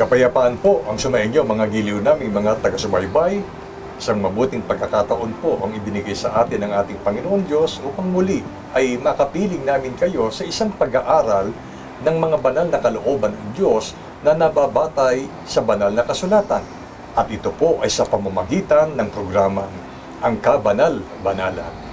Kapayapaan po ang sumainyo mga giliw naming mga taga-subaybay. Isang mabuting pagkakataon po ang ibinigay sa atin ng ating Panginoon Diyos upang muli ay makapiling namin kayo sa isang pag-aaral ng mga banal na kalooban ng Diyos na nababatay sa banal na kasulatan. At ito po ay sa pamamagitan ng programang Ang Kabanal-Banalan.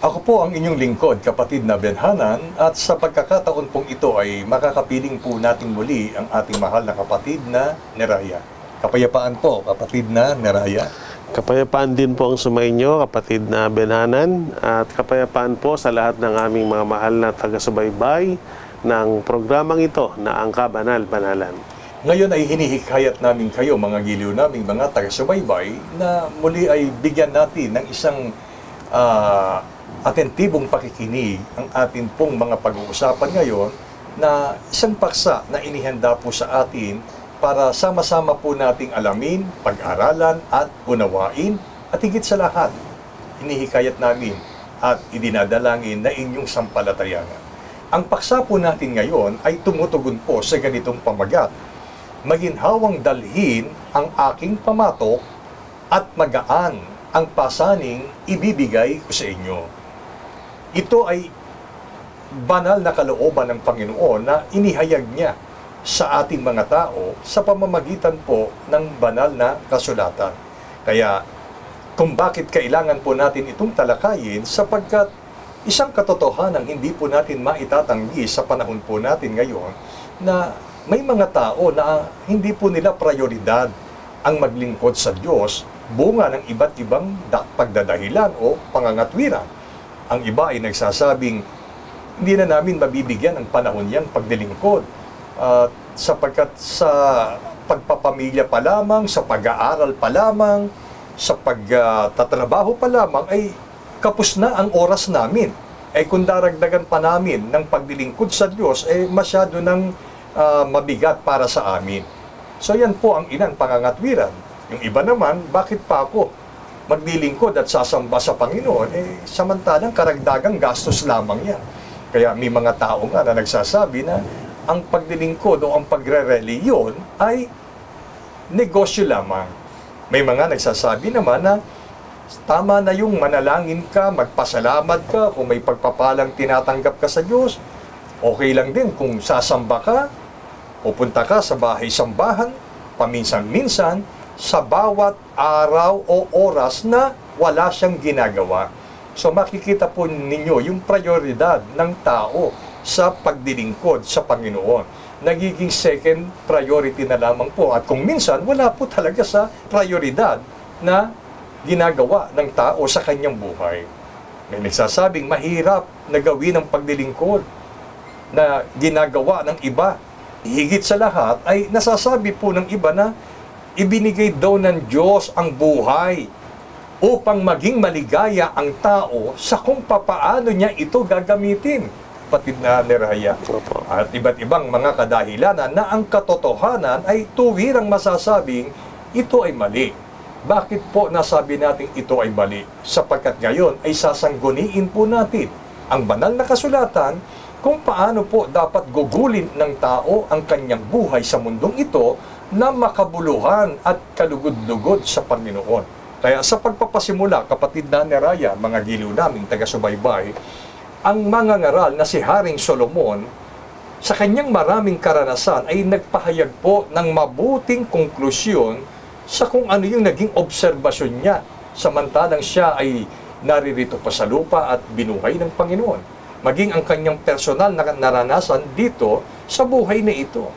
Ako po ang inyong lingkod, kapatid na Benhanan, at sa pagkakataon pong ito ay makakapiling po natin muli ang ating mahal na kapatid na Neraya. Kapayapaan po, kapatid na Neraya. Kapayapaan din po ang sumainyo, kapatid na Benhanan, at kapayapaan po sa lahat ng aming mga mahal na taga-subaybay ng programang ito na Ang Kabanal-Banalan. Ngayon ay hinihikayat namin kayo, mga giliw naming mga taga-subaybay, na muli ay bigyan natin ng isang atentibong pakikinig ang atin pong mga pag-uusapan ngayon na isang paksa na inihanda po sa atin para sama-sama po nating alamin, pag-aralan at unawain at higit sa lahat, hinihikayat namin at idinadalangin na inyong sampalatayanan. Ang paksa po natin ngayon ay tumutugon po sa ganitong pamagat: maginhawang dalhin ang aking pamatok at magaan ang pasaning ibibigay ko sa inyo. Ito ay banal na kalooban ng Panginoon na inihayag niya sa ating mga tao sa pamamagitan po ng banal na kasulatan. Kaya kung bakit kailangan po natin itong talakayin, sapagkat isang katotohanan hindi po natin maitatanggi sa panahon po natin ngayon na may mga tao na hindi po nila prioridad ang maglingkod sa Diyos, bunga ng iba't ibang pagdadahilan o pangangatwiran. Ang iba ay nagsasabing, hindi na namin mabibigyan ng panahon niyang paglilingkod. Sapagkat sa pagpapamilya pa lamang, sa pag-aaral pa lamang, sa pagtatrabaho pa lamang, ay kapos na ang oras namin. Kung daragdagan pa namin ng paglilingkod sa Diyos, masyado ng mabigat para sa amin. So yan po ang ilan pangangatwiran. Yung iba naman, bakit pa ako maglilingkod at sasamba sa Panginoon, samantalang karagdagang gastos lamang yan. Kaya may mga tao nga na nagsasabi na ang paglilingkod o ang pagre-reliyon ay negosyo lamang. May mga nagsasabi naman na tama na yung manalangin ka, magpasalamat ka, kung may pagpapalang tinatanggap ka sa Diyos, okay lang din kung sasamba ka, pupunta ka sa bahay-sambahan, paminsan-minsan, sa bawat araw o oras na wala siyang ginagawa. So makikita po ninyo yung prioridad ng tao sa pagdilingkod sa Panginoon. Nagiging second priority na lamang po. At kung minsan, wala po talaga sa prioridad na ginagawa ng tao sa kanyang buhay. May nagsasabing mahirap na gawin ang pagdilingkod na ginagawa ng iba. Higit sa lahat ay nasasabi po ng iba na ibinigay daw ng Diyos ang buhay upang maging maligaya ang tao sa kung papaano niya ito gagamitin, kapatid na Neraya. At iba't ibang mga kadahilanan na ang katotohanan ay tuwirang masasabing ito ay mali. Bakit po nasabi natin ito ay mali? Sapagkat ngayon ay sasangguniin po natin ang banal na kasulatan kung paano po dapat gugulin ng tao ang kanyang buhay sa mundong ito na makabuluhan at kalugod-lugod sa Panginoon. Kaya sa pagpapasimula, kapatid na Neraya, mga giliw naming taga-subaybay, ang mga ngaral na si Haring Solomon, sa kanyang maraming karanasan ay nagpahayag po ng mabuting konklusyon sa kung ano yung naging obserbasyon niya samantalang siya ay naririto pa sa lupa at binuhay ng Panginoon. Maging ang kanyang personal na naranasan dito sa buhay na ito.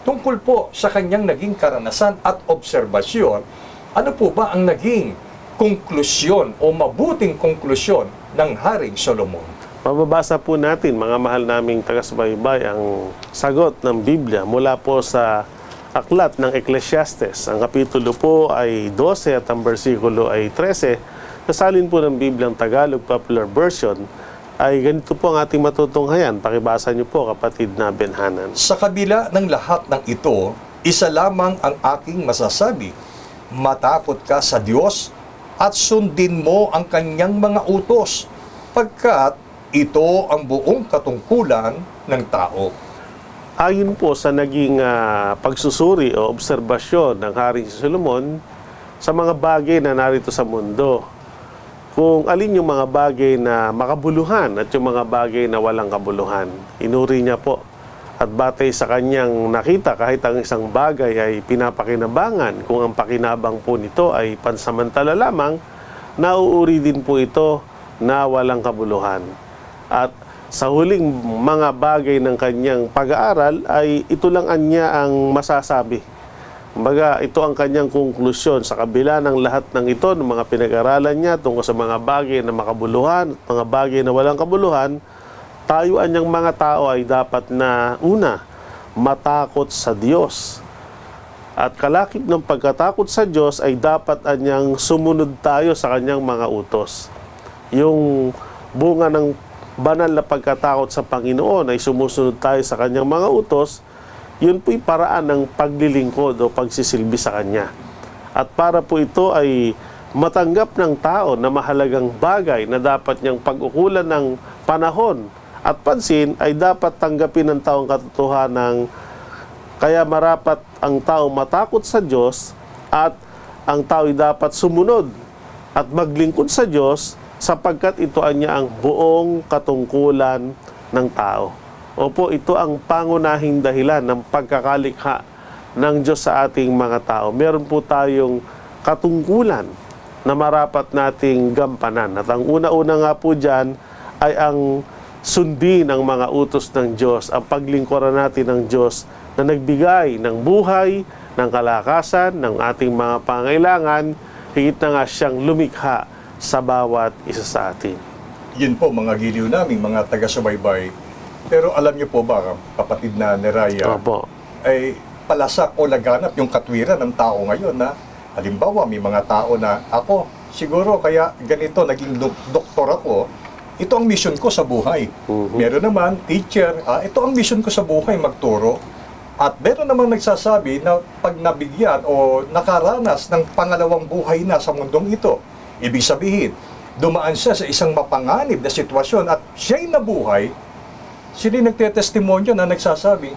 Tungkol po sa kanyang naging karanasan at obserbasyon, ano po ba ang naging konklusyon o mabuting konklusyon ng Haring Solomon? Mababasa po natin, mga mahal naming taga-subaybay, ang sagot ng Biblia mula po sa aklat ng Ecclesiastes. Ang kapitulo po ay 12 at ang bersikulo ay 13. Nasalin po ng Biblia ang Tagalog Popular Version ay ganito po ang ating matutunghayan. Pakibasa niyo po, kapatid na Benhanan. Sa kabila ng lahat ng ito, isa lamang ang aking masasabi. Matakot ka sa Diyos at sundin mo ang kanyang mga utos, pagkat ito ang buong katungkulan ng tao. Ayon po sa naging pagsusuri o obserbasyon ng Haring Solomon sa mga bagay na narito sa mundo, kung alin yung mga bagay na makabuluhan at yung mga bagay na walang kabuluhan, inuri niya po. At batay sa kanyang nakita, kahit ang isang bagay ay pinapakinabangan, kung ang pakinabang po nito ay pansamantala lamang, nauuri din po ito na walang kabuluhan. At sa huling mga bagay ng kanyang pag-aaral ay ito lang niya ang masasabi. Kumbaga, ito ang kanyang konklusyon sa kabila ng lahat ng ito, ng mga pinag-aralan niya tungkol sa mga bagay na makabuluhan at mga bagay na walang kabuluhan. Tayuan niyang mga tao ay dapat na, una, matakot sa Diyos. At kalakip ng pagkatakot sa Diyos ay dapat anyang sumunod tayo sa kanyang mga utos. Yung bunga ng banal na pagkatakot sa Panginoon ay sumusunod tayo sa kanyang mga utos, yun po'y paraan ng paglilingkod o pagsisilbi sa kanya. At para po ito ay matanggap ng tao na mahalagang bagay na dapat niyang pag-ukulan ng panahon at pansin, ay dapat tanggapin ng taong katotohanan. Kaya marapat ang tao matakot sa Diyos at ang tao ay dapat sumunod at maglingkod sa Diyos sapagkat ito niya ang buong katungkulan ng tao. Opo, ito ang pangunahing dahilan ng pagkakalikha ng Diyos sa ating mga tao. Meron po tayong katungkulan na marapat nating gampanan. At ang una-una nga po dyan ay ang sundin ang mga utos ng Diyos, ang paglingkuran natin ng Diyos na nagbigay ng buhay, ng kalakasan, ng ating mga pangailangan, higit na nga siyang lumikha sa bawat isa sa atin. Yun po mga giliw namin, mga taga-subaybay. Pero alam niyo po ba, kapatid na Neraya, ay palasak o laganap yung katwiran ng tao ngayon na halimbawa may mga tao na ako, siguro kaya ganito, naging doktor ako, ito ang mission ko sa buhay. Meron naman, teacher, ito ang mission ko sa buhay, magturo. At meron namang nagsasabi na pag nabigyan o nakaranas ng pangalawang buhay na sa mundong ito, ibig sabihin, dumaan siya sa isang mapanganib na sitwasyon at siya'y nabuhay, sila nagtetestimonyo na nagsasabi,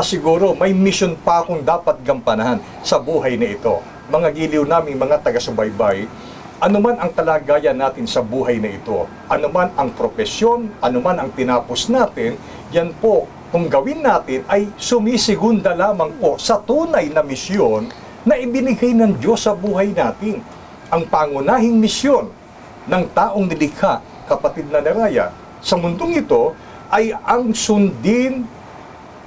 siguro may mission pa akong dapat gampanahan sa buhay na ito. Mga giliw naming mga taga-subaybay, anuman ang kalagayan natin sa buhay na ito, anuman ang propesyon, anuman ang tinapos natin, yan po, kung gawin natin ay sumisigunda lamang po sa tunay na misyon na ibinigay ng Diyos sa buhay natin. Ang pangunahing misyon ng taong nilikha, kapatid na Neraya, sa mundong ito ay ang sundin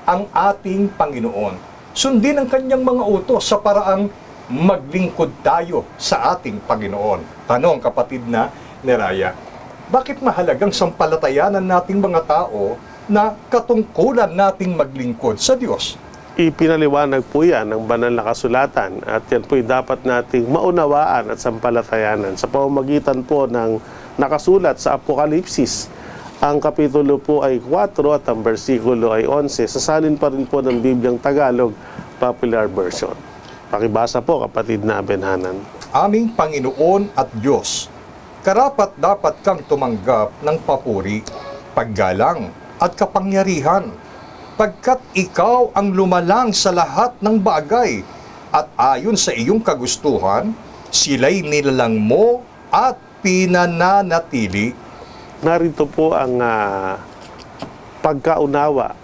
ang ating Panginoon. Sundin ang kanyang mga utos sa paraang maglingkod tayo sa ating Panginoon. Tanong, kapatid na Neraya, bakit mahalagang sampalatayanan nating mga tao na katungkulan nating maglingkod sa Diyos? Ipinaliwanag po yan ng banal na kasulatan at yan po'y dapat nating maunawaan at sampalatayanan sa pamamagitan po ng nakasulat sa Apokalipsis. Ang kapitulo po ay 4 at ang bersikulo ay 11. Sasalin pa rin po ng Bibliang Tagalog Popular Version. Pakibasa po, kapatid na Benhanan. Aming Panginoon at Diyos, karapat dapat kang tumanggap ng papuri, paggalang at kapangyarihan, pagkat ikaw ang lumalang sa lahat ng bagay at ayon sa iyong kagustuhan, sila'y nilalang mo at pinananatili. Narito po ang pagkaunawa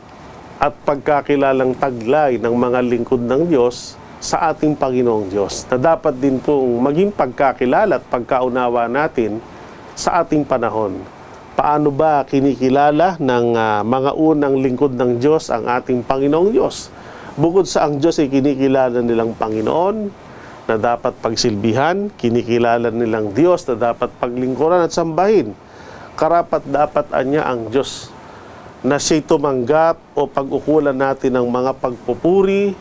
at pagkakilalang taglay ng mga lingkod ng Diyos sa ating Panginoong Diyos, na dapat din pong maging pagkakilala at pagkaunawa natin sa ating panahon. Paano ba kinikilala ng mga unang lingkod ng Diyos ang ating Panginoong Diyos? Bukod sa ang Diyos ay kinikilala nilang Panginoon na dapat pagsilbihan, kinikilala nilang Diyos na dapat paglingkuran at sambahin. Karapat-dapat niya ang Diyos na siya'y tumanggap o pag-ukulan natin ng mga pagpupuri,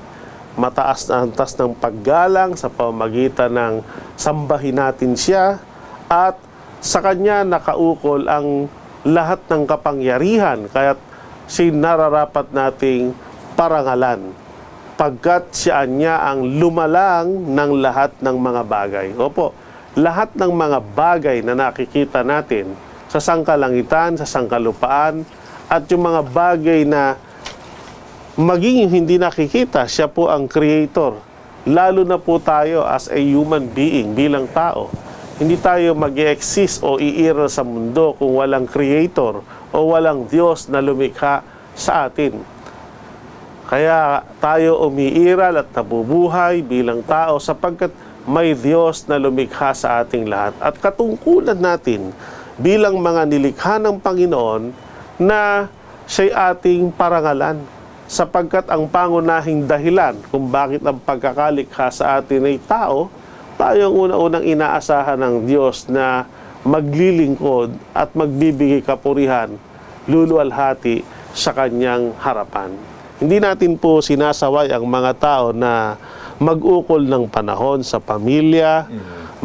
mataas na antas ng paggalang sa pamamagitan ng sambahin natin siya, at sa Kanya nakaukol ang lahat ng kapangyarihan, kaya't siya'y nararapat nating parangalan, pagkat siya niya ang lumalang ng lahat ng mga bagay. Opo, lahat ng mga bagay na nakikita natin sa sangkalangitan, sa sangkalupaan, at yung mga bagay na maging hindi nakikita, siya po ang creator. Lalo na po tayo as a human being, bilang tao. Hindi tayo mag-exist o iiral sa mundo kung walang creator o walang Diyos na lumikha sa atin. Kaya tayo umiiral at nabubuhay bilang tao sapagkat may Diyos na lumikha sa ating lahat. At katungkulan natin bilang mga nilikha ng Panginoon na siya'y ating parangalan, sapagkat ang pangunahing dahilan kung bakit ang pagkakalikha sa atin ay tao, tayo ang una-unang inaasahan ng Diyos na maglilingkod at magbibigay kapurihan, luluwalhati sa Kanyang harapan. Hindi natin po sinasaway ang mga tao na mag-ukol ng panahon sa pamilya,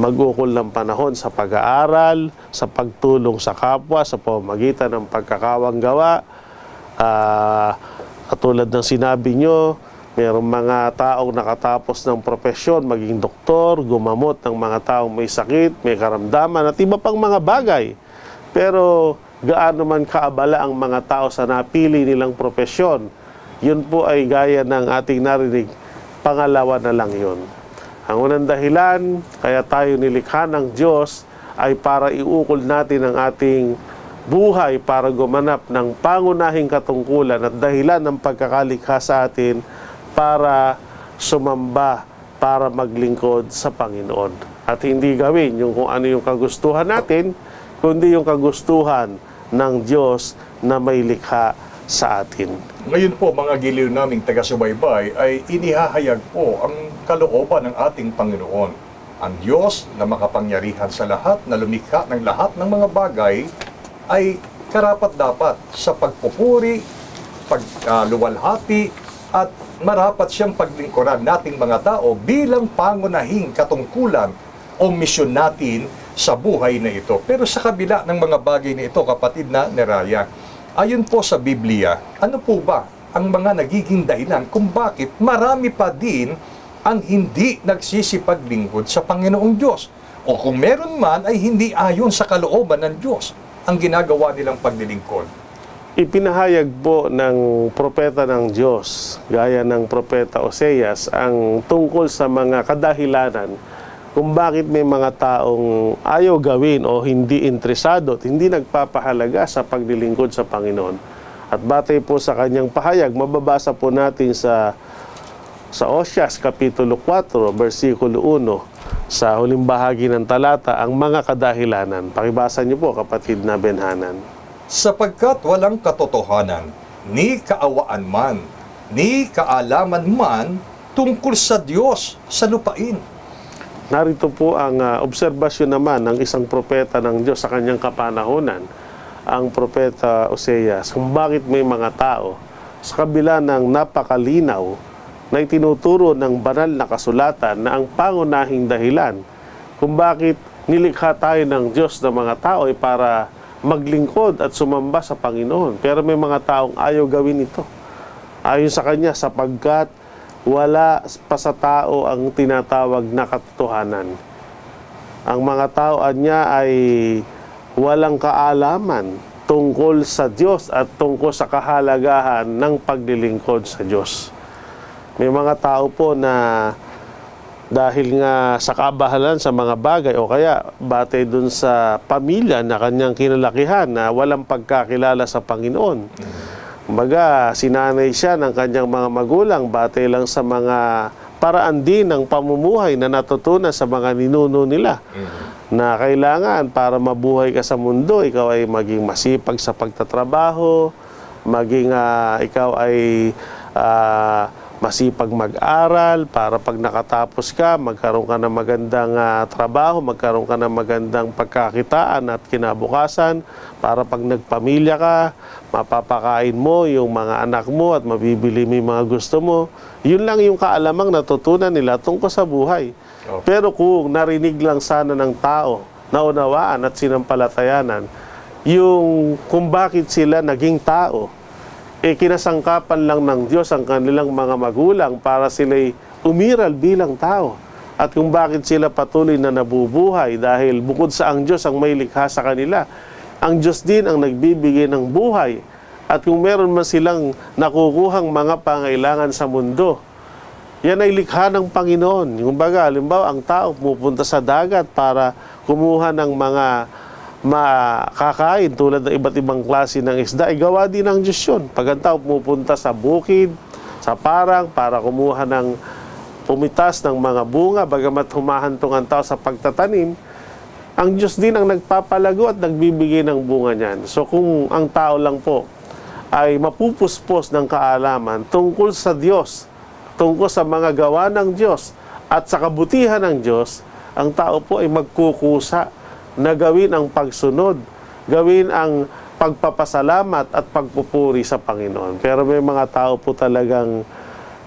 mag-ukol ng panahon sa pag-aaral, sa pagtulong sa kapwa, sa pamamagitan ng pagkakawang gawa. Katulad ng sinabi nyo, mayroong mga taong nakatapos ng propesyon, maging doktor, gumamot ng mga taong may sakit, may karamdaman, at iba pang mga bagay. Pero gaano man kaabala ang mga tao sa napili nilang propesyon, yun po ay gaya ng ating narinig, pangalawa na lang yun. Ang unang dahilan, kaya tayo nilikha ng Diyos, ay para iukol natin ang ating buhay para gumanap ng pangunahing katungkulan at dahilan ng pagkakalikha sa atin para sumamba, para maglingkod sa Panginoon. At hindi gawin yung kung ano yung kagustuhan natin, kundi yung kagustuhan ng Diyos na may likha sa atin. Ngayon po, mga giliw naming taga-subaybay, ay inihahayag po ang kalooban ng ating Panginoon. Ang Diyos na makapangyarihan sa lahat, na lumikha ng lahat ng mga bagay, ay karapat-dapat sa pagpupuri, pagluwalhati, at marapat siyang paglingkuran nating mga tao bilang pangunahing katungkulan o misyon natin sa buhay na ito. Pero sa kabila ng mga bagay na ito, kapatid na Neraya, ayon po sa Biblia, ano po ba ang mga nagiging dahilan kung bakit marami pa din ang hindi nagsisipaglingkod sa Panginoong Diyos? O kung meron man ay hindi ayon sa kalooban ng Diyos ang ginagawa nilang paglilingkod. Ipinahayag po ng propeta ng Diyos, gaya ng propeta Oseas, ang tungkol sa mga kadahilanan kung bakit may mga taong ayaw gawin o hindi interesado at hindi nagpapahalaga sa paglilingkod sa Panginoon. At batay po sa kanyang pahayag, mababasa po natin sa Oseas, Kapitulo 4, versikulo 1, sa huling bahagi ng talata, ang mga kadahilanan. Pakibasa niyo po, kapatid na Benhanan. Sapagkat walang katotohanan, ni kaawaan man, ni kaalaman man, tungkol sa Diyos sa lupain. Narito po ang obserbasyon naman ng isang propeta ng Diyos sa kanyang kapanahunan, ang propeta Oseas, kung bakit may mga tao sa kabila ng napakalinaw na itinuturo ng banal na kasulatan na ang pangunahing dahilan kung bakit nilikha tayo ng Diyos ng mga tao ay para maglingkod at sumamba sa Panginoon. Pero may mga taong ayaw gawin ito. Ayon sa kanya, sapagkat wala pa sa tao ang tinatawag na katotohanan. Ang mga tao niya ay walang kaalaman tungkol sa Diyos at tungkol sa kahalagahan ng paglilingkod sa Diyos. May mga tao po na dahil nga sa kaabahalan sa mga bagay o kaya batay dun sa pamilya na kanyang kinalakihan na walang pagkakilala sa Panginoon. Kumbaga, sinanay siya ng kanyang mga magulang batay lang sa mga paraan din ng pamumuhay na natutunan sa mga ninuno nila. Na kailangan para mabuhay ka sa mundo, ikaw ay maging masipag sa pagtatrabaho, maging ikaw ay masipag mag-aral para pag nakatapos ka, magkaroon ka ng magandang trabaho, magkaroon ka ng magandang pagkakitaan at kinabukasan para pag nagpamilya ka, mapapakain mo yung mga anak mo at mabibili mo yung mga gusto mo. Yun lang yung kaalamang natutunan nila tungkol sa buhay. Pero kung narinig lang sana ng tao, naunawaan at sinampalatayanan, yung kung bakit sila naging tao, kinasangkapan lang ng Diyos ang kanilang mga magulang para sila'y umiral bilang tao. At kung bakit sila patuloy na nabubuhay dahil bukod sa ang Diyos ang may likha sa kanila, ang Diyos din ang nagbibigay ng buhay. At kung meron man silang nakukuhang mga pangailangan sa mundo, yan ay likha ng Panginoon. Kumbaga, halimbawa, ang tao pumupunta sa dagat para kumuha ng mga makakain tulad ng iba't ibang klase ng isda, ay gawa din ng Diyos yun. Pag ang tao pumupunta sa bukid, sa parang, para kumuha ng pumitas ng mga bunga, bagamat humahantong ang tao sa pagtatanim, ang Diyos din ang nagpapalago at nagbibigay ng bunga niyan. So kung ang tao lang po ay mapupuspos ng kaalaman tungkol sa Diyos, tungkol sa mga gawa ng Diyos at sa kabutihan ng Diyos, ang tao po ay magkukusa na gawin ang pagsunod, gawin ang pagpapasalamat at pagpupuri sa Panginoon. Pero may mga tao po talagang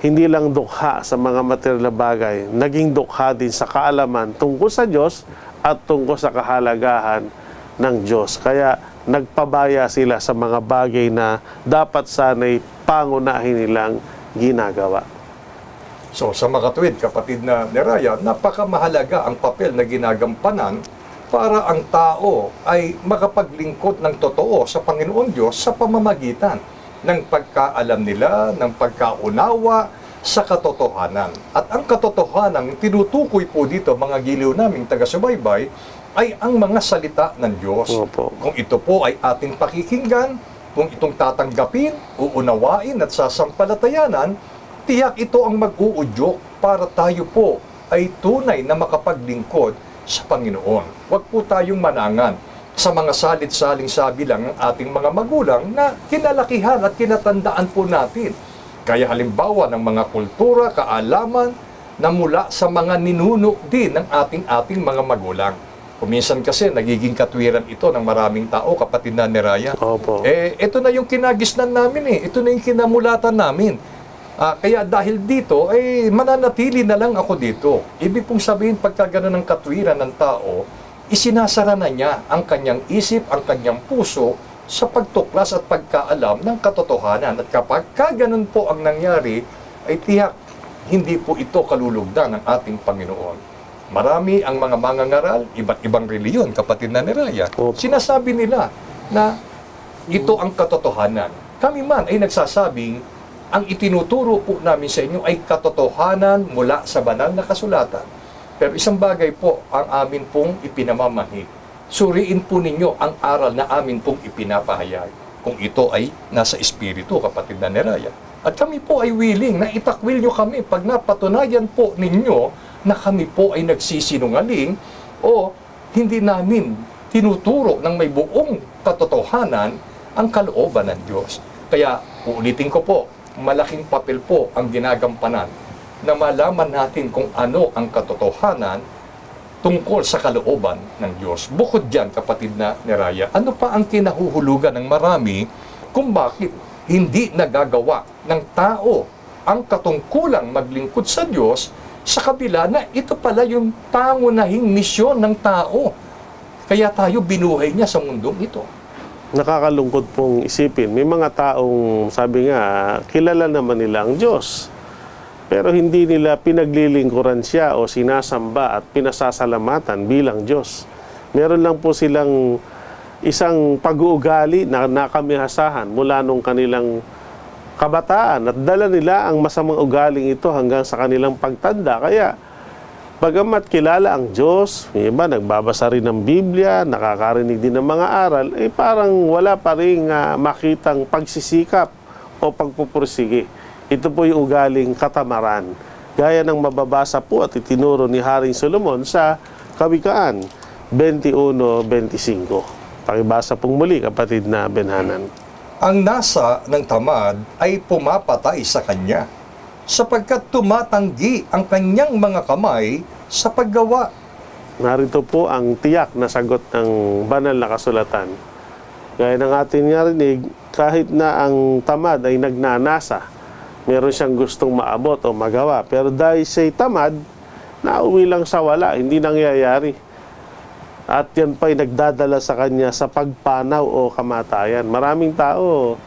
hindi lang dukha sa mga material na bagay, naging dukha din sa kaalaman tungkol sa Diyos at tungkol sa kahalagahan ng Diyos. Kaya nagpabaya sila sa mga bagay na dapat sana'y pangunahin nilang ginagawa. So sa makatuwid, kapatid na Neraya, napakamahalaga ang papel na ginagampanan para ang tao ay makapaglingkod ng totoo sa Panginoon Diyos sa pamamagitan ng pagkaalam nila, ng pagkaunawa sa katotohanan. At ang katotohanan, tinutukoy po dito, mga giliw naming taga-subaybay, ay ang mga salita ng Diyos. Opo. Kung ito po ay ating pakikinggan, kung itong tatanggapin, uunawain at sasampalatayanan, tiyak ito ang mag-uudyok para tayo po ay tunay na makapaglingkod sa Panginoon. Huwag po tayong manangan sa mga salit-saling sabi lang ng ating mga magulang na kinalakihan at kinatandaan po natin. Kaya halimbawa ng mga kultura, kaalaman na mula sa mga ninuno din ng ating mga magulang. Kuminsan kasi nagiging katwiran ito ng maraming tao, kapatid na Neraya. Opo. Ito na yung kinagisnan namin Ito na yung kinamulatan namin. Kaya dahil dito, mananatili na lang ako dito. Ibig pong sabihin, pagka gano'n ng katwiran ng tao, isinasara na niya ang kanyang isip, ang kanyang puso sa pagtuklas at pagkaalam ng katotohanan. At kapag gano'n po ang nangyari, ay tiyak, hindi po ito kalulugdan ng ating Panginoon. Marami ang mga mangangaral, iba't ibang reliyon, kapatid na Neraya. Sinasabi nila na ito ang katotohanan. Kami man ay nagsasabing, ang itinuturo po namin sa inyo ay katotohanan mula sa banal na kasulatan. Pero isang bagay po ang amin pong ipinamamahi. Suriin po ninyo ang aral na amin pong ipinapahayag. Kung ito ay nasa espiritu, kapatid na Neraya. At kami po ay willing na itakwil nyo kami pag napatunayan po ninyo na kami po ay nagsisinungaling o hindi namin tinuturo ng may buong katotohanan ang kalooban ng Diyos. Kaya uulitin ko po, malaking papel po ang ginagampanan na malaman natin kung ano ang katotohanan tungkol sa kalooban ng Diyos. Bukod dyan, kapatid na Neraya, ano pa ang kinahuhulugan ng marami kung bakit hindi nagagawa ng tao ang katungkulang maglingkod sa Diyos sa kabila na ito pala yung pangunahing misyon ng tao. Kaya tayo binuhay niya sa mundong ito. Nakakalungkot pong isipin. May mga taong, sabi nga, kilala naman nila ang Diyos. Pero hindi nila pinaglilingkuran siya o sinasamba at pinasasalamatan bilang Diyos. Meron lang po silang isang pag-uugali na nakamihasahan mula nung kanilang kabataan at dala nila ang masamang ugaling ito hanggang sa kanilang pagtanda. Kaya Bagamat kilala ang Diyos, may iba nagbabasa rin ng Biblia, nakakarinig din ng mga aral, parang wala pa rin makitang pagsisikap o pagpupursige. Ito po yung ugaling katamaran. Gaya ng mababasa po at itinuro ni Haring Solomon sa Kawikaan 21:25. Pakibasa pong muli, kapatid na Benhanan. Ang nasa ng tamad ay pumapatay sa kanya, sapagkat tumatanggi ang kanyang mga kamay sa paggawa. Narito po ang tiyak na sagot ng banal na kasulatan. Gaya ng ating narinig, kahit na ang tamad ay nagnanasa, meron siyang gustong maabot o magawa. Pero dahil siya'y tamad, nauwi lang sa wala, hindi nangyayari. At yan pa'y nagdadala sa kanya sa pagpanaw o kamatayan. Maraming tao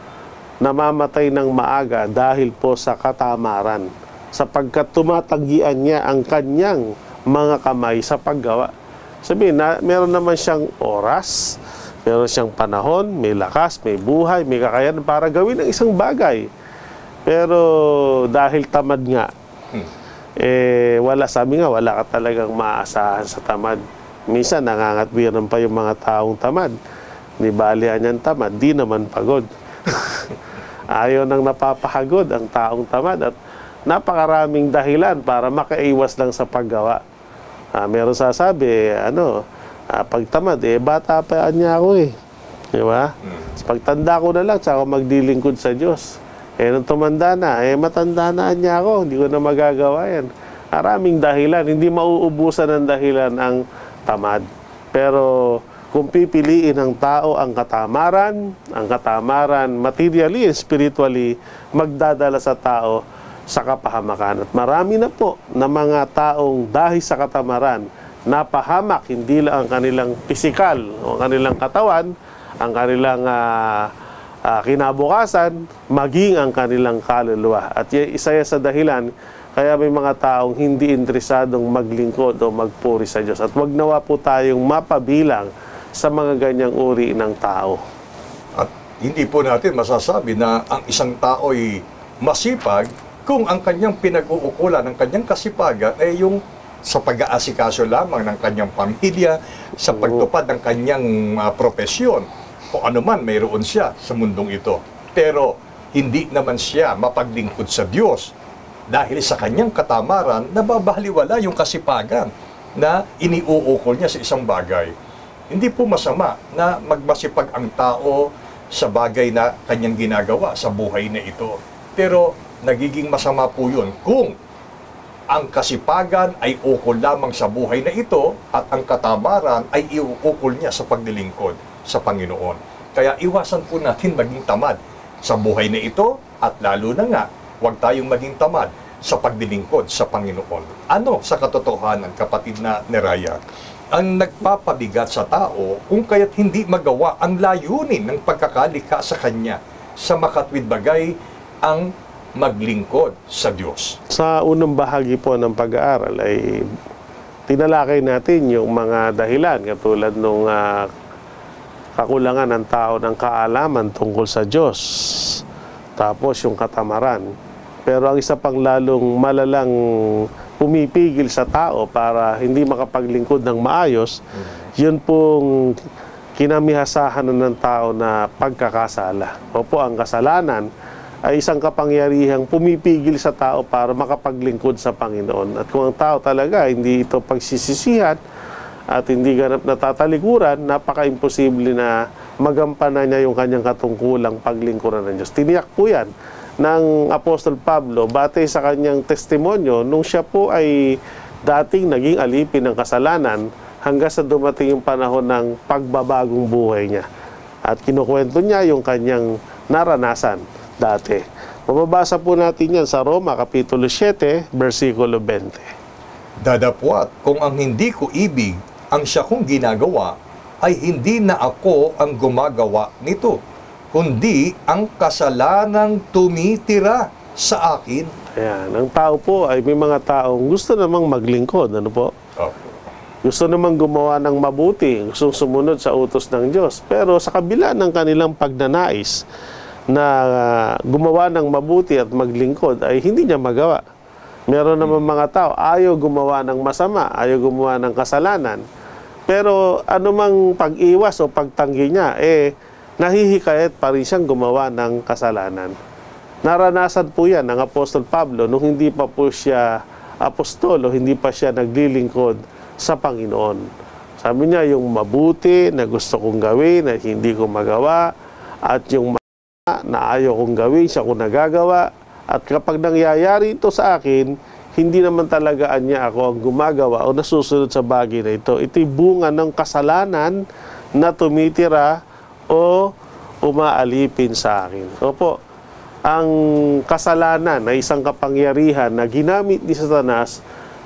namamatay ng maaga dahil po sa katamaran, sapagkat tumatanggian niya ang kanyang mga kamay sa paggawa. Sabihin na, meron naman siyang oras, meron siyang panahon, may lakas, may buhay, may kakayahan para gawin ang isang bagay. Pero dahil tamad nga, sabi nga, wala ka talagang maaasahan sa tamad. Minsan nangangatwiran pa yung mga taong tamad. Di balihan yan tamad, di naman pagod. Ayaw nang napapahagod ang taong tamad at napakaraming dahilan para makaiwas lang sa paggawa. Meron sasabi, pag tamad, bata pa niya ako eh. Di ba? Pagtanda ko na lang, tsaka maglilingkod sa Diyos. Nung tumanda na, matanda na niya ako, hindi ko na magagawa yan. Maraming dahilan, hindi mauubusan ng dahilan ang tamad. Pero kung pipiliin ng tao ang katamaran materially and spiritually, magdadala sa tao sa kapahamakan. At marami na po na mga taong dahil sa katamaran, napahamak hindi lang ang kanilang pisikal o kanilang katawan, ang kanilang kinabukasan, maging ang kanilang kaluluwa. At isa yan sa dahilan kaya may mga taong hindi interesadong maglingkod o magpuri sa Diyos. At wag nawa po tayong mapabilang sa mga ganyang uri ng tao. At hindi po natin masasabi na ang isang tao ay masipag kung ang kanyang pinag-uukulan ng kanyang kasipagan ay yung sa pag-aasikaso lamang ng kanyang pamilya, sa pagtupad ng kanyang profesyon, o anuman mayroon siya sa mundong ito. Pero hindi naman siya mapaglingkod sa Diyos dahil sa kanyang katamaran, nababaliwala yung kasipagan na iniuukol niya sa isang bagay. Hindi po masama na magmasipag ang tao sa bagay na kanyang ginagawa sa buhay na ito. Pero nagiging masama po yun kung ang kasipagan ay ukol lamang sa buhay na ito at ang katamaran ay iuukol niya sa paglilingkod sa Panginoon. Kaya iwasan po natin maging tamad sa buhay na ito at lalo na nga, huwag tayong maging tamad sa paglilingkod sa Panginoon. Ano sa katotohanan, kapatid na Neraya, ang nagpapabigat sa tao kung kaya't hindi magawa ang layunin ng pagkakalikha sa Kanya sa makatwid bagay ang maglingkod sa Diyos? Sa unang bahagi po ng pag-aaral ay tinalakay natin yung mga dahilan katulad nung kakulangan ng tao ng kaalaman tungkol sa Diyos, tapos yung katamaran. Pero ang isa pang lalong malalang pumipigil sa tao para hindi makapaglingkod ng maayos, yun pong kinamihasahan ng tao na pagkakasala. Opo, ang kasalanan ay isang kapangyarihang pumipigil sa tao para makapaglingkod sa Panginoon. At kung ang tao talaga hindi ito pagsisisihan at hindi ganap natatalikuran, napaka-imposible na magampanan niya yung kanyang katungkulang paglingkuran ng Diyos. Tiniyak po yan ng Apostol Pablo batay sa kanyang testimonyo nung siya po ay dating naging alipin ng kasalanan hanggang sa dumating yung panahon ng pagbabagong buhay niya. At kinukwento niya yung kanyang naranasan dati. Mababasa po natin yan sa Roma, Kapitulo 7, versikulo 20. Dadapwat, kung ang hindi ko ibig ang siya kong ginagawa, ay hindi na ako ang gumagawa nito, kundi ang kasalanang tumitira sa akin. Ayan, ang tao po ay may mga taong gusto namang maglingkod, ano po? Gusto namang gumawa ng mabuti, gusto sumunod sa utos ng Diyos. Pero sa kabila ng kanilang pagnanais na gumawa ng mabuti at maglingkod ay hindi niya magawa. Meron naman mga tao, ayaw gumawa ng masama, ayaw gumawa ng kasalanan. Pero anumang pag-iwas o pagtanggi niya, nahihikayat pa rin siyang gumawa ng kasalanan. Naranasan po yan ng Apostol Pablo nung hindi pa po siya apostol o hindi pa siya naglilingkod sa Panginoon. Sabi niya, yung mabuti na gusto kong gawin na hindi ko magawa, at yung na ayaw kong gawin, siya ko nagagawa. At kapag nangyayari ito sa akin, hindi naman talaga niya ako ang gumagawa o nasusunod sa bagay na ito. Ito'y bunga ng kasalanan na tumitira o umaalipin sa akin. Opo, ang kasalanan ay isang kapangyarihan na ginamit ni Satanas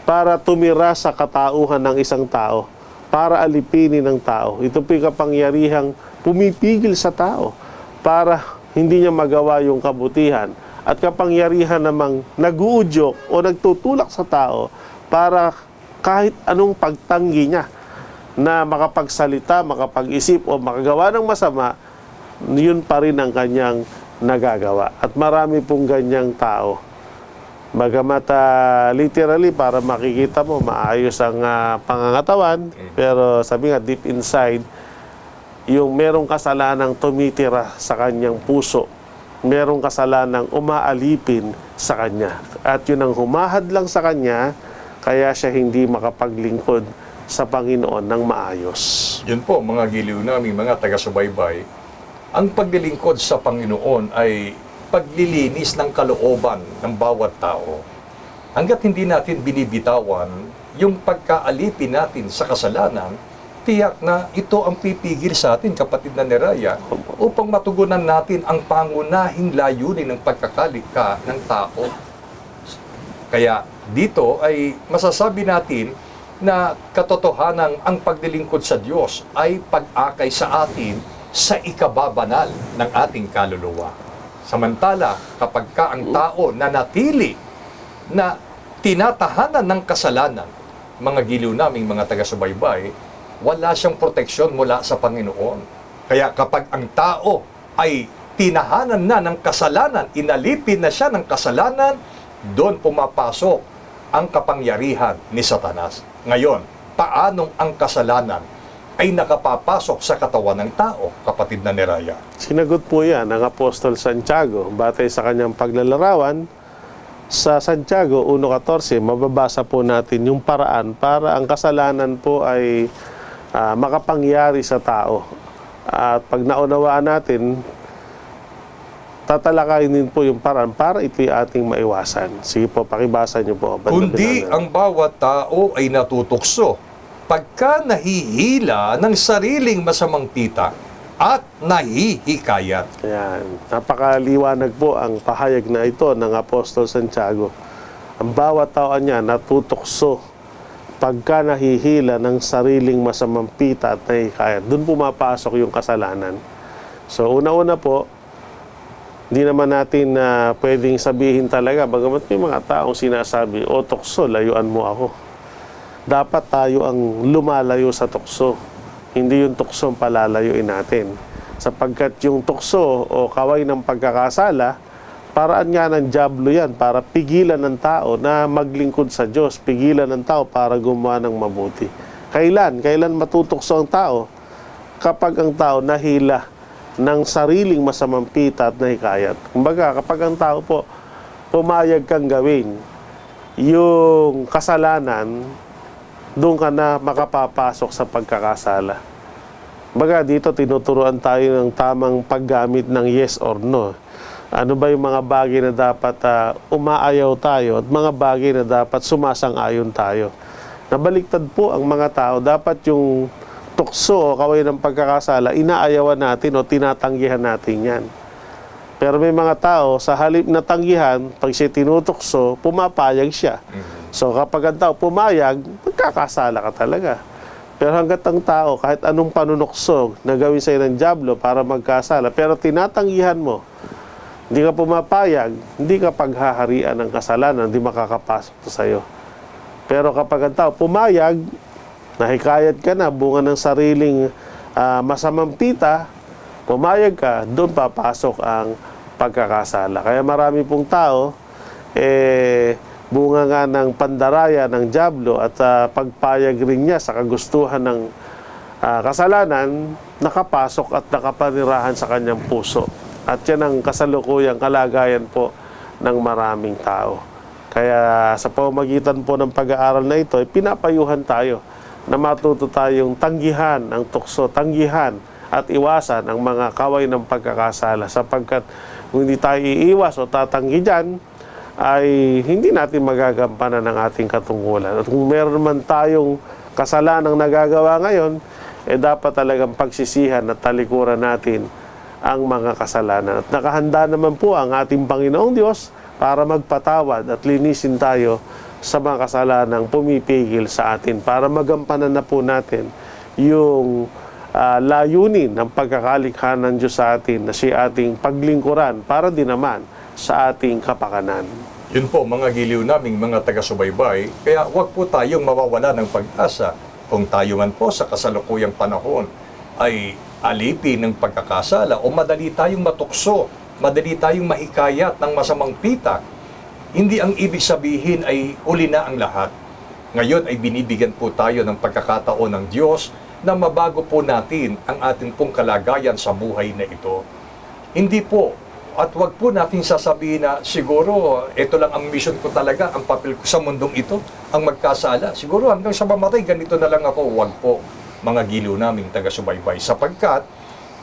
para tumira sa katauhan ng isang tao, para alipinin ng tao. Ito po'y kapangyarihang pumipigil sa tao para hindi niya magawa yung kabutihan. At kapangyarihan namang nag-uudyok o nagtutulak sa tao para kahit anong pagtanggi niya na makapagsalita, makapag-isip o makagawa ng masama, yun pa rin ang kanyang nagagawa. At marami pong ganyang tao. Bagamat literally para makikita mo maayos ang pangangatawan, pero sabi nga deep inside, yung merong kasalanang tumitira sa kanyang puso, merong kasalanang umaalipin sa kanya. At yun ang humahadlang sa kanya, kaya siya hindi makapaglingkod sa Panginoon ng maayos. Yun po, mga giliw namin, mga taga-subaybay, ang paglilingkod sa Panginoon ay paglilinis ng kalooban ng bawat tao. Hanggat hindi natin binibitawan yung pagkaalipin natin sa kasalanan, tiyak na ito ang pipigil sa atin, kapatid na Neraya, upang matugunan natin ang pangunahing layunin ng pagkakalikha ng tao. Kaya dito ay masasabi natin na katotohanan ang paglilingkod sa Diyos ay pag-akay sa atin sa ikababanal ng ating kaluluwa. Samantala, kapag ka ang tao nanatili na tinatahanan ng kasalanan, mga giliw naming mga taga-subaybay, wala siyang proteksyon mula sa Panginoon. Kaya kapag ang tao ay tinahanan na ng kasalanan, inalipin na siya ng kasalanan, doon pumapasok ang kapangyarihan ni Satanas. Ngayon, paanong ang kasalanan ay nakapapasok sa katawan ng tao, kapatid na Neraya? Sinagot po yan ng Apostol Santiago batay sa kanyang paglalarawan. Sa Santiago 1:14, mababasa po natin yung paraan para ang kasalanan po ay makapangyari sa tao. At pag naunawaan natin, tatalakayin din po yung paraan para ito'y ating maiwasan. Sige po, pakibasa niyo po. Kundi ang bawat tao ay natutukso pagka nahihila ng sariling masamang pita at nahihikayat. Ayan. Napakaliwanag po ang pahayag na ito ng Apostol Santiago. Ang bawat tao niya natutukso pagka nahihila ng sariling masamang pita at nahihikayat. Doon pumapasok yung kasalanan. So, una-una po, hindi naman natin pwedeng sabihin talaga, bagamat may mga taong sinasabi, o tukso, layuan mo ako. Dapat tayo ang lumalayo sa tukso. Hindi yung tukso ang palalayuin natin. Sapagkat yung tukso o kaway ng pagkakasala, paraan nga ng dyablo yan para pigilan ng tao na maglingkod sa Diyos, pigilan ng tao para gumawa ng mabuti. Kailan matutukso ang tao? Kapag ang tao nahila ng sariling masamang pita at nahikayat. Kumbaga, kapag ang tao po pumayag kang gawin yung kasalanan, doon ka na makapapasok sa pagkakasala. Kumbaga, dito tinuturuan tayo ng tamang paggamit ng yes or no. Ano ba yung mga bagay na dapat umaayaw tayo at mga bagay na dapat sumasang-ayon tayo. Nabaliktad po ang mga tao. Dapat yung tukso o kaway ng pagkakasala, inaayawan natin o tinatanggihan natin yan. Pero may mga tao, sa halip na tanggihan, pag siya tinutukso, pumapayag siya. So kapag ang tao pumayag, magkakasala ka talaga. Pero hanggat ang tao, kahit anong panunuksog na gawin sa'yo ng dyablo para magkasala, pero tinatanggihan mo, hindi ka pumapayag, hindi ka paghaharian ng kasalanan, hindi makakapasok to sa'yo. Pero kapag ang tao pumayag, nahikayat ka na, bunga ng sariling masamang pita, pumayag ka, doon papasok ang pagkakasala. Kaya marami pong tao, bunga nga ng pandaraya ng dyablo at pagpayag rin niya sa kagustuhan ng kasalanan, nakapasok at nakapanirahan sa kanyang puso. At yan ang kasalukuyang kalagayan po ng maraming tao. Kaya sa pamamagitan po ng pag-aaral na ito, pinapayuhan tayo na matuto tayong tanggihan ang tukso, tanggihan at iwasan ang mga kaway ng pagkakasala, sapagkat kung hindi tayo iiwas o tatanggi dyan, ay hindi natin magagampanan ng ating katungkulan. At kung meron man tayong kasalanang nagagawa ngayon, dapat talagang pagsisihan at talikuran natin ang mga kasalanan. At nakahanda naman po ang ating Panginoong Diyos para magpatawad at linisin tayo sa mga kasalanang pumipigil sa atin, para magampanan na po natin yung layunin ng pagkakalikha ng Diyos sa atin, na siya ating paglingkuran para din naman sa ating kapakanan. Yun po mga giliw naming mga taga-subaybay, kaya huwag po tayong mawawala ng pag-asa kung tayo man po sa kasalukuyang panahon ay alipin ng pagkakasala o madali tayong matukso, madali tayong mahikayat ng masamang pitak. Hindi ang ibig sabihin ay huli na ang lahat. Ngayon ay binibigyan po tayo ng pagkakataon ng Diyos na mabago po natin ang ating pong kalagayan sa buhay na ito. Hindi po, at wag po natin sasabihin na siguro ito lang ang mission ko talaga, ang papel ko sa mundong ito, ang magkasala. Siguro hanggang sa mamatay, ganito na lang ako. Wag po, mga giliw naming taga-subaybay, sapagkat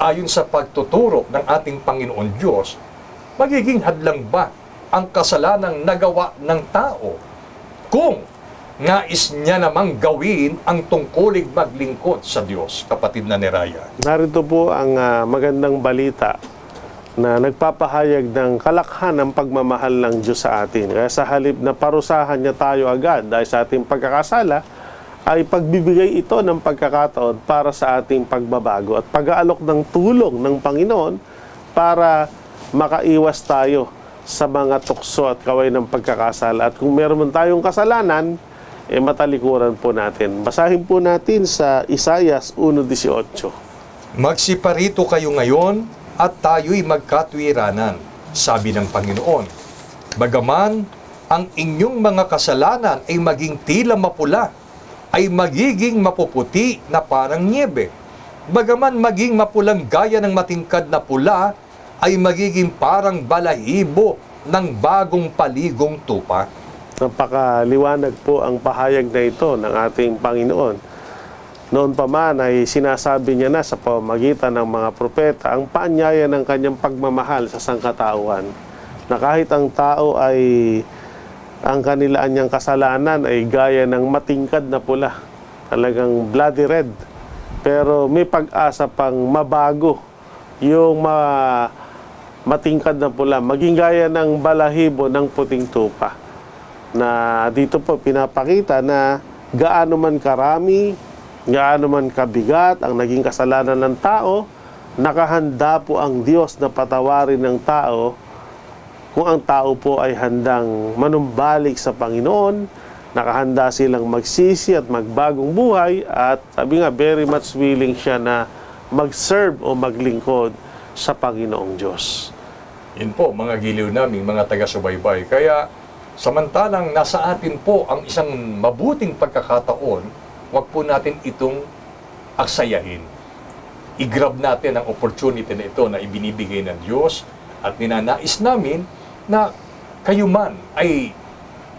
ayon sa pagtuturo ng ating Panginoon Diyos, magiging hadlang ba ang kasalanang nagawa ng tao kung nais niya namang gawin ang tungkuling maglingkod sa Diyos, kapatid na Neraya? Narito po ang magandang balita na nagpapahayag ng kalakhan ng pagmamahal ng Diyos sa atin. Kaya sa halip na parusahan niya tayo agad dahil sa ating pagkakasala, ay pagbibigay ito ng pagkakataon para sa ating pagbabago at pag-aalok ng tulong ng Panginoon para makaiwas tayo sa mga tukso at kaway ng pagkakasala. At kung meron man tayong kasalanan, matalikuran po natin. Basahin po natin sa Isaias 1:18. Magsiparito kayo ngayon at tayo'y magkatwiranan, sabi ng Panginoon. Bagaman ang inyong mga kasalanan ay maging tila mapula, ay magiging mapuputi na parang niebe. Bagaman maging mapulang gaya ng matingkad na pula, ay magiging parang balahibo ng bagong paligong tupa. Napakaliwanag po ang pahayag na ito ng ating Panginoon. Noon pa man ay sinasabi niya na sa pamamagitan ng mga propeta ang paanyaya ng kanyang pagmamahal sa sangkatauhan, na kahit ang tao ay ang kanilaan niyang kasalanan ay gaya ng matingkad na pula, talagang bloody red, pero may pag-asa pang mabago yung matingkad na pula, maging gaya ng balahibo ng puting tupa. Na dito po pinapakita na gaano man karami, gaano man kabigat ang naging kasalanan ng tao, nakahanda po ang Diyos na patawarin ng tao kung ang tao po ay handang manumbalik sa Panginoon, nakahanda silang magsisi at magbagong buhay, at sabi nga, very much willing siya na mag-serve o maglingkod sa Panginoong Diyos. Yun po, mga giliw naming mga taga-subaybay. Kaya, samantalang nasa atin po ang isang mabuting pagkakataon, wag po natin itong aksayahin. I-grab natin ang opportunity na ito na ibinibigay ng Diyos, at ninanais namin na kayo man ay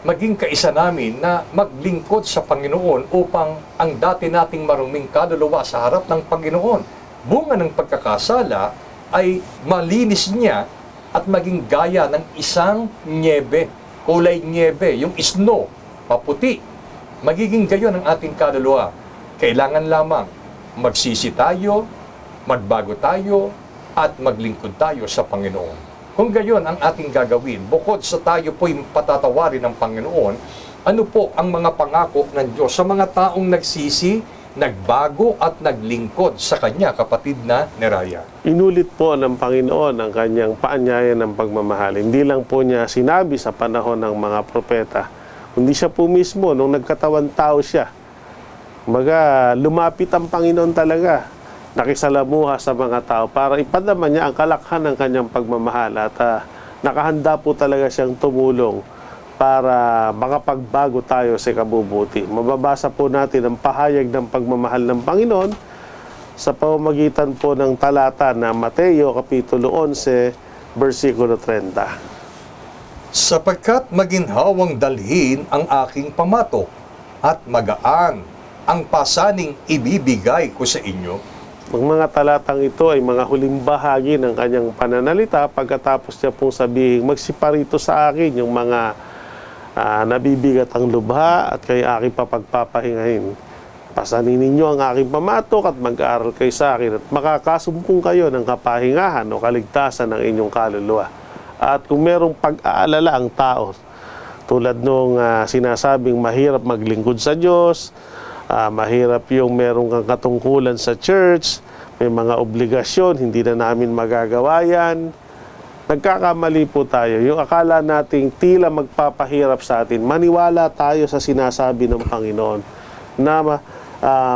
maging kaisa namin na maglingkod sa Panginoon upang ang dati nating maruming kaluluwa sa harap ng Panginoon, bunga ng pagkakasala, ay malinis niya at maging gaya ng isang niebe, kulay niebe, yung snow, maputi. Magiging gayon ang ating kaluluwa. Kailangan lamang magsisi tayo, magbago tayo, at maglingkod tayo sa Panginoon. Kung gayon ang ating gagawin, bukod sa tayo po'y patatawarin ng Panginoon, ano po ang mga pangako ng Diyos sa mga taong nagsisi, nagbago at naglingkod sa Kanya, kapatid na Neraya? Inulit po ng Panginoon ang kanyang paanyaya ng pagmamahal. Hindi lang po niya sinabi sa panahon ng mga propeta, kundi siya po mismo, nung nagkatawan tao siya. Lumapit ang Panginoon talaga, nakisalamuha sa mga tao para ipadama niya ang kalakhan ng kanyang pagmamahal, at nakahanda po talaga siyang tumulong para makapagbago tayo sa ikabubuti. Mababasa po natin ang pahayag ng pagmamahal ng Panginoon sa pamamagitan po ng talata na Mateo Kapitulo 11, versikulo 30. Sapagkat maginhawang dalhin ang aking pamatok at magaan ang pasaning ibibigay ko sa inyo. Ang mga talatang ito ay mga huling bahagi ng kanyang pananalita pagkatapos niya pong sabihin, magsiparito sa akin yung mga nabibigat ang lubha at kayo aking papagpapahingahin. Pasanin ninyo ang aking pamatok at mag-aaral kayo sa akin at makakasumpong kayo ng kapahingahan o kaligtasan ng inyong kaluluwa. At kung merong pag-aalala ang tao, tulad nung sinasabing mahirap maglingkod sa Diyos, mahirap yung merong kang katungkulan sa church, may mga obligasyon, hindi na namin magagawa yan. Nagkakamali po tayo. Yung akala nating tila magpapahirap sa atin, maniwala tayo sa sinasabi ng Panginoon na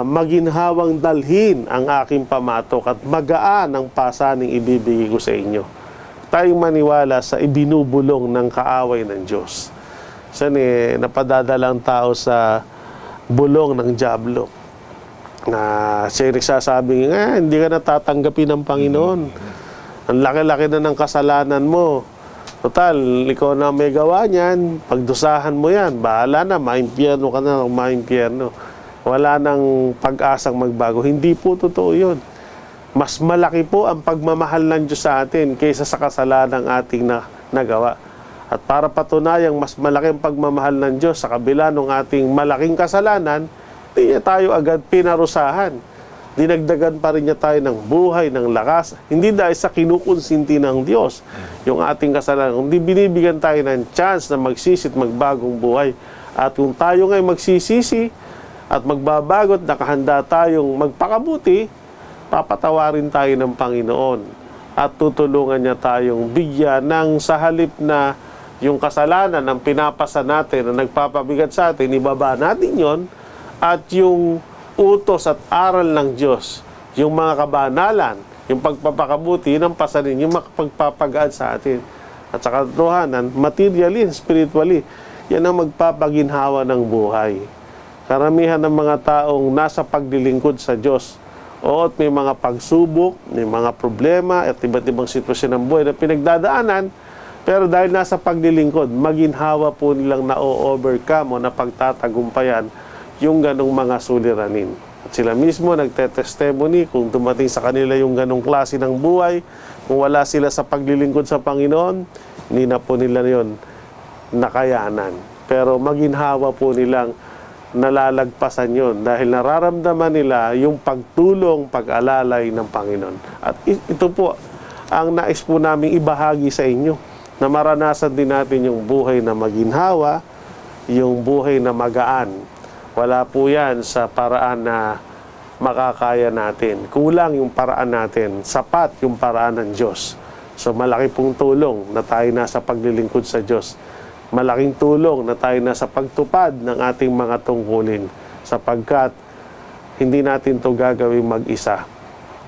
maginhawang dalhin ang aking pamatok at magaan ang pasaning ibibigay ko sa inyo. Tayong maniwala sa ibinubulong ng kaaway ng Diyos. Napadadala ang tao sa bulong ng dyablo. Siya nagsasabing, hindi ka natatanggapin ng Panginoon. Ang laki-laki na ng kasalanan mo. Total, ikaw na may gawa niyan. Pagdusahan mo yan, bahala na, maimpyerno ka na ng maimpyerno. Wala nang pag-asang magbago. Hindi po totoo yun. Mas malaki po ang pagmamahal ng Diyos sa atin kaysa sa kasalanan ating nagawa. At para patunayang mas malaki ang pagmamahal ng Diyos sa kabila ng ating malaking kasalanan, hindi niya tayo agad pinarusahan. Dinagdagan pa rin niya tayo ng buhay, ng lakas. Hindi dahil sa kinukonsinti ng Diyos yung ating kasalanan. Hindi binibigyan tayo ng chance na magsisi at magbagong buhay. At kung tayo ngay magsisisi at magbabago at nakahanda tayong magpakabuti, papatawarin tayo ng Panginoon at tutulungan niya tayong bigyan ng sa halip na yung kasalanan ng pinapasa natin na nagpapabigat sa atin, ibaba natin yon at yung utos at aral ng Diyos, yung mga kabanalan, yung pagpapakabuti, yun ang pasanin, yung makapagpapagaan sa atin. At sa katotohanan, materially and spiritually, yan ang magpapaginhawa ng buhay. Karamihan ng mga taong nasa paglilingkod sa Diyos, at may mga pagsubok, may mga problema, at iba't ibang sitwasyon ng buhay na pinagdadaanan, pero dahil nasa paglilingkod, maginhawa po nilang na-overcome o napagtatagumpayan yung ganong mga suliranin. At sila mismo nagte-testimony kung dumating sa kanila yung ganong klase ng buhay, kung wala sila sa paglilingkod sa Panginoon, hindi na po nila yon nakayanan. Pero maginhawa po nilang nalalagpasan yon dahil nararamdaman nila yung pagtulong, pag-alalay ng Panginoon. At ito po ang nais po namin ibahagi sa inyo, na maranasan din natin yung buhay na maginhawa, yung buhay na magaan. Wala po yan sa paraan na makakaya natin. Kulang yung paraan natin, sapat yung paraan ng Diyos. So malaki pong tulong na tayo nasa paglilingkod sa Diyos. Malaking tulong na tayo nasa pagtupad ng ating mga tungkulin, sapagkat hindi natin to gagawin mag-isa.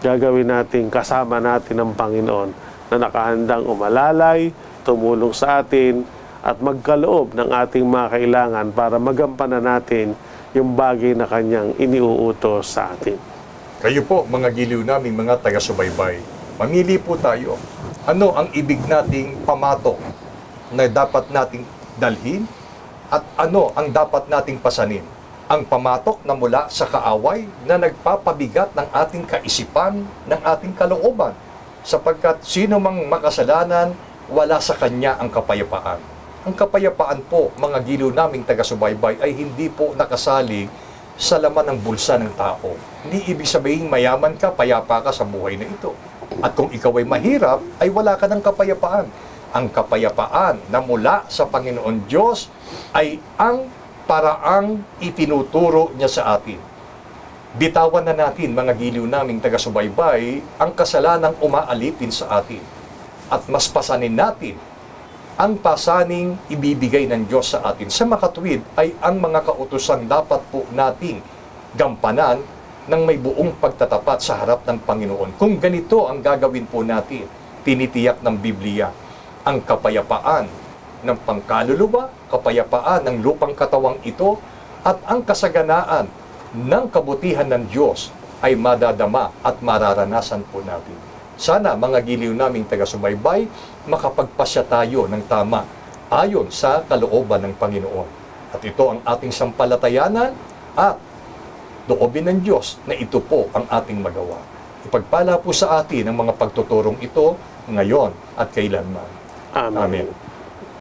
Gagawin natin kasama natin ang Panginoon na nakahandang umalalay, tumulong sa atin at magkaloob ng ating mga kailangan para magampanan natin yung bagay na kanyang iniuutos sa atin. Kayo po, mga giliw naming mga taga-subaybay, mamili po tayo. Ano ang ibig nating pamatok na dapat nating dalhin at ano ang dapat nating pasanin? Ang pamatok na mula sa kaaway na nagpapabigat ng ating kaisipan, ng ating kalooban, sapagkat sino mang makasalanan, wala sa kanya ang kapayapaan. Ang kapayapaan po, mga giliw naming taga-subaybay, ay hindi po nakasalig sa laman ng bulsa ng tao. Hindi ibig sabihin mayaman ka, payapa ka sa buhay na ito. At kung ikaw ay mahirap, ay wala ka ng kapayapaan. Ang kapayapaan na mula sa Panginoon Diyos ay ang paraang itinuturo niya sa atin. Bitawan na natin, mga giliw naming taga-subaybay, ang kasalanang umaalipin sa atin. At mas pasanin natin ang pasaning ibibigay ng Diyos sa atin. Sa makatuwid ay ang mga kautosang dapat po nating gampanan ng may buong pagtatapat sa harap ng Panginoon. Kung ganito ang gagawin po natin, tinitiyak ng Biblia, ang kapayapaan ng pangkaluluwa, kapayapaan ng lupang katawang ito, at ang kasaganaan ng kabutihan ng Diyos ay madadama at mararanasan po natin. Sana mga giliw naming taga-subaybay, makapagpasya tayo ng tama ayon sa kalooban ng Panginoon. At ito ang ating sampalatayanan at loobin ng Diyos na ito po ang ating magawa. Ipagpala po sa atin ang mga pagtuturong ito ngayon at kailanman. Amen. Amen.